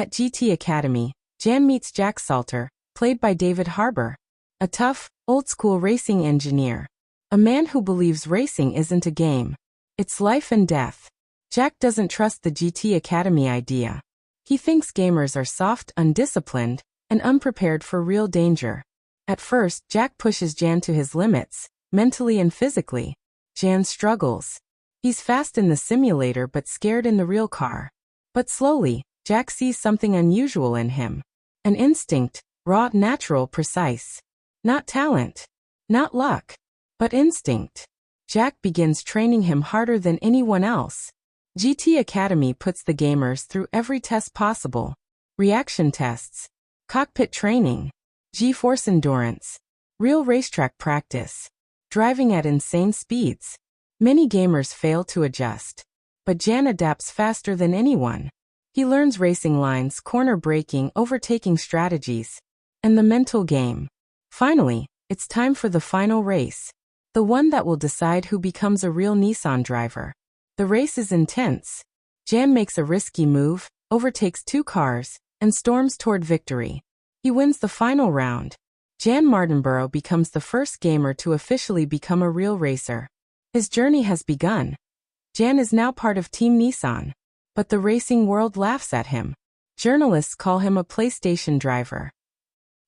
At GT Academy, Jann meets Jack Salter, played by David Harbour, a tough, old-school racing engineer. A man who believes racing isn't a game. It's life and death. Jack doesn't trust the GT Academy idea. He thinks gamers are soft, undisciplined, and unprepared for real danger. At first, Jack pushes Jann to his limits, mentally and physically. Jann struggles. He's fast in the simulator but scared in the real car. But slowly, Jack sees something unusual in him. An instinct, raw, natural, precise. Not talent. Not luck. But instinct. Jack begins training him harder than anyone else. GT Academy puts the gamers through every test possible. Reaction tests. Cockpit training. G-force endurance. Real racetrack practice. Driving at insane speeds. Many gamers fail to adjust. But Jann adapts faster than anyone. He learns racing lines, corner braking, overtaking strategies. And the mental game. Finally, it's time for the final race. The one that will decide who becomes a real Nissan driver. The race is intense. Jann makes a risky move, overtakes two cars, and storms toward victory. He wins the final round. Jann Mardenborough becomes the first gamer to officially become a real racer. His journey has begun. Jann is now part of Team Nissan. But the racing world laughs at him. Journalists call him a PlayStation driver.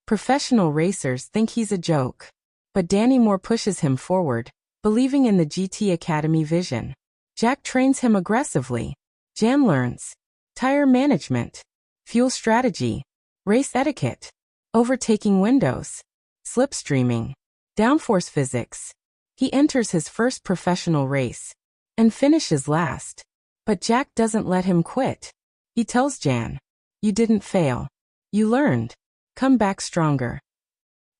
Professional racers think he's a joke. But Danny Moore pushes him forward, believing in the GT Academy vision. Jack trains him aggressively. Jann learns tire management, fuel strategy, race etiquette, overtaking windows, slipstreaming, downforce physics. He enters his first professional race and finishes last. But Jack doesn't let him quit. He tells Jann, "You didn't fail. You learned. Come back stronger."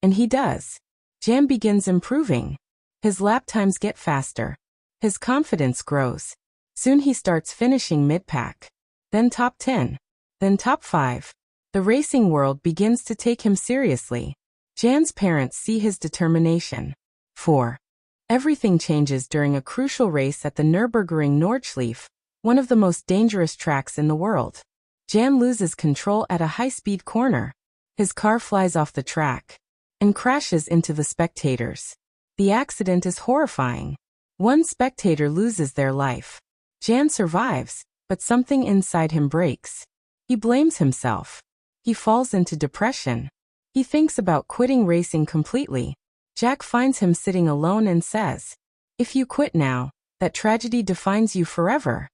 And he does. Jann begins improving. His lap times get faster. His confidence grows. Soon he starts finishing mid-pack. Then top 10. Then top 5. The racing world begins to take him seriously. Jann's parents see his determination. 4. Everything changes during a crucial race at the Nürburgring Nordschleife, one of the most dangerous tracks in the world. Jann loses control at a high-speed corner. His car flies off the track and crashes into the spectators. The accident is horrifying. One spectator loses their life. Jann survives, but something inside him breaks. He blames himself. He falls into depression. He thinks about quitting racing completely. Jack finds him sitting alone and says, "If you quit now, that tragedy defines you forever."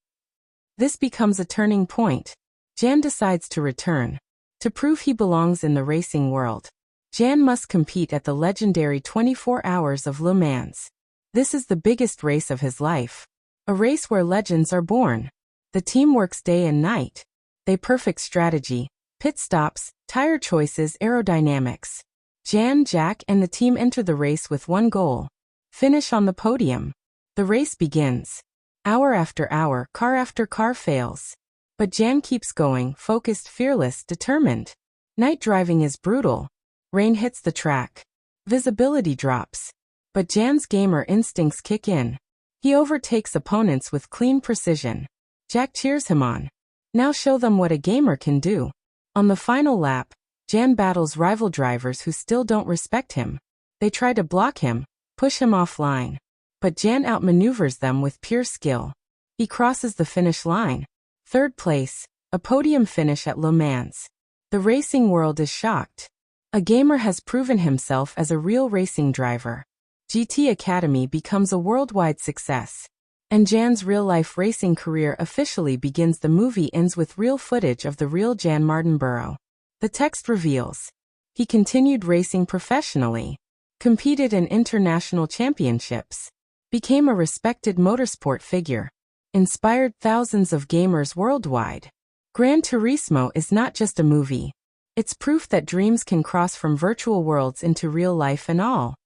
This becomes a turning point. Jann decides to return. To prove he belongs in the racing world, Jann must compete at the legendary 24 Hours of Le Mans. This is the biggest race of his life. A race where legends are born. The team works day and night. They perfect strategy, pit stops, tire choices, aerodynamics. Jann, Jack, and the team enter the race with one goal: finish on the podium. The race begins. Hour after hour, car after car fails. But Jann keeps going, focused, fearless, determined. Night driving is brutal. Rain hits the track. Visibility drops. But Jann's gamer instincts kick in. He overtakes opponents with clean precision. Jack cheers him on. Now show them what a gamer can do. On the final lap, Jann battles rival drivers who still don't respect him. They try to block him, push him offline. But Jann outmaneuvers them with pure skill. He crosses the finish line. Third place, a podium finish at Le Mans. The racing world is shocked. A gamer has proven himself as a real racing driver. GT Academy becomes a worldwide success. And Jann's real-life racing career officially begins. The movie ends with real footage of the real Jann Mardenborough. The text reveals he continued racing professionally, competed in international championships, became a respected motorsport figure, inspired thousands of gamers worldwide. Gran Turismo is not just a movie. It's proof that dreams can cross from virtual worlds into real life and all.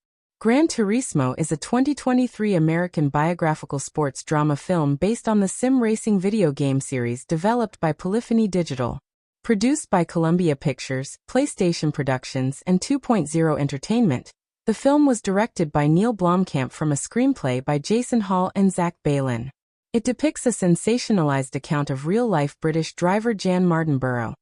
Gran Turismo is a 2023 American biographical sports drama film based on the sim racing video game series developed by Polyphony Digital. Produced by Columbia Pictures, PlayStation Productions, and 2.0 Entertainment, the film was directed by Neil Blomkamp from a screenplay by Jason Hall and Zach Baylin. It depicts a sensationalized account of real-life British driver Jann Mardenborough,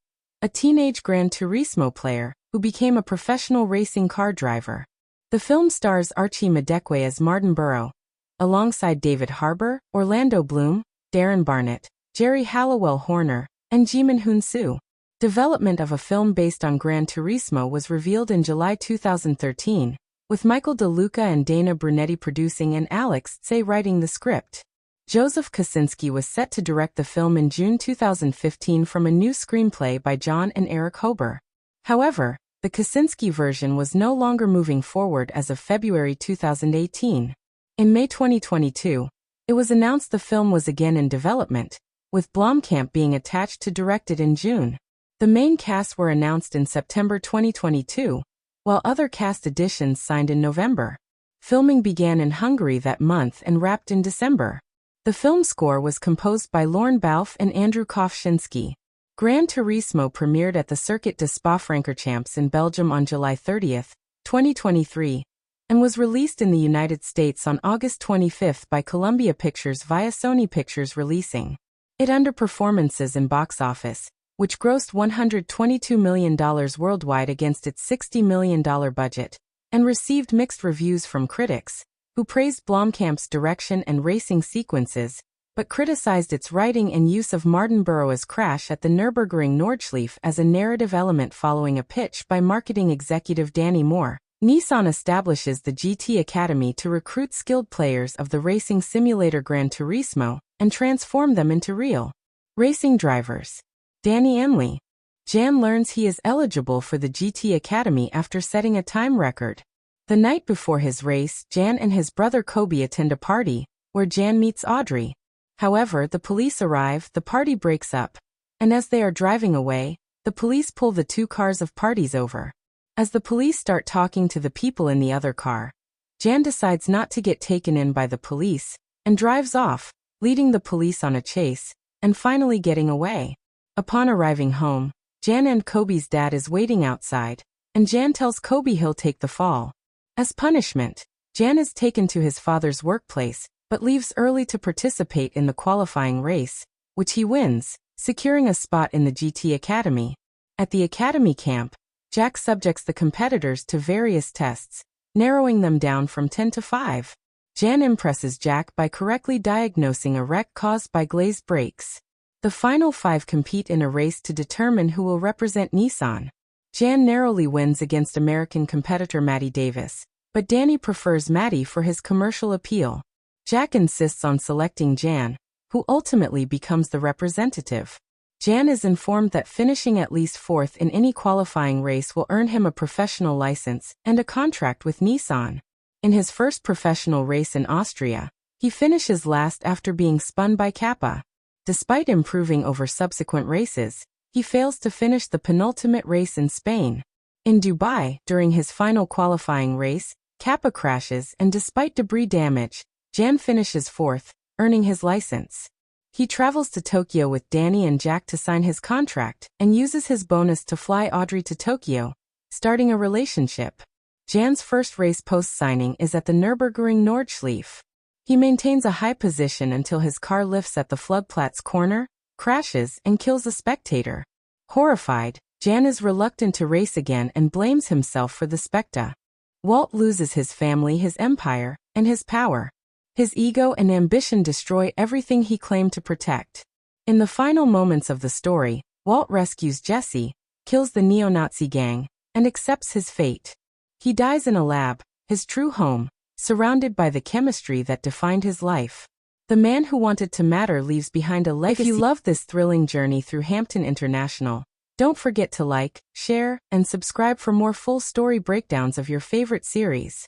a teenage Gran Turismo player who became a professional racing car driver. The film stars Archie Madekwe as Mardenborough, alongside David Harbour, Orlando Bloom, Darren Barnett, Jerry Halliwell Horner, and Jimin Hoon-soo. Development of a film based on Gran Turismo was revealed in July 2013, with Michael De Luca and Dana Brunetti producing and Alex Tse writing the script. Joseph Kosinski was set to direct the film in June 2015 from a new screenplay by John and Eric Hober. However, the Kosinski version was no longer moving forward as of February 2018. In May 2022, it was announced the film was again in development, with Blomkamp being attached to direct it in June. The main cast were announced in September 2022, while other cast additions signed in November. Filming began in Hungary that month and wrapped in December. The film score was composed by Lorne Balfe and Andrew Kowalczynski. Gran Turismo premiered at the Circuit de Spa-Francorchamps in Belgium on July 30, 2023, and was released in the United States on August 25 by Columbia Pictures via Sony Pictures Releasing. It underperformances in box office, which grossed $122 million worldwide against its $60 million budget, and received mixed reviews from critics, who praised Blomkamp's direction and racing sequences, but criticized its writing and use of Mardenborough's crash at the Nürburgring Nordschleife as a narrative element following a pitch by marketing executive Danny Moore. Nissan establishes the GT Academy to recruit skilled players of the racing simulator Gran Turismo and transform them into real racing drivers. Danny Emley. Jann learns he is eligible for the GT Academy after setting a time record. The night before his race, Jann and his brother Kobe attend a party, where Jann meets Audrey. However, the police arrive, the party breaks up, and as they are driving away, the police pull the two cars of parties over. As the police start talking to the people in the other car, Jann decides not to get taken in by the police, and drives off, leading the police on a chase, and finally getting away. Upon arriving home, Jann and Kobe's dad is waiting outside, and Jann tells Kobe he'll take the fall. As punishment, Jann is taken to his father's workplace, but leaves early to participate in the qualifying race, which he wins, securing a spot in the GT Academy. At the Academy camp, Jack subjects the competitors to various tests, narrowing them down from 10 to 5. Jann impresses Jack by correctly diagnosing a wreck caused by glazed brakes. The final 5 compete in a race to determine who will represent Nissan. Jann narrowly wins against American competitor Matty Davis, but Danny prefers Matty for his commercial appeal. Jack insists on selecting Jann, who ultimately becomes the representative. Jann is informed that finishing at least 4th in any qualifying race will earn him a professional license and a contract with Nissan. In his first professional race in Austria, he finishes last after being spun by Kappa. Despite improving over subsequent races, he fails to finish the penultimate race in Spain. In Dubai, during his final qualifying race, Kappa crashes and despite debris damage, Jann finishes 4th, earning his license. He travels to Tokyo with Danny and Jack to sign his contract and uses his bonus to fly Audrey to Tokyo, starting a relationship. Jann's first race post-signing is at the Nürburgring Nordschleife. He maintains a high position until his car lifts at the Floodplatz corner, crashes, and kills a spectator. Horrified, Jann is reluctant to race again and blames himself for the specta. Walt loses his family, his empire, and his power. His ego and ambition destroy everything he claimed to protect. In the final moments of the story, Walt rescues Jesse, kills the neo-Nazi gang, and accepts his fate. He dies in a lab, his true home, surrounded by the chemistry that defined his life. The man who wanted to matter leaves behind a legacy. If you love this thrilling journey through Hampton International, don't forget to like, share, and subscribe for more full story breakdowns of your favorite series.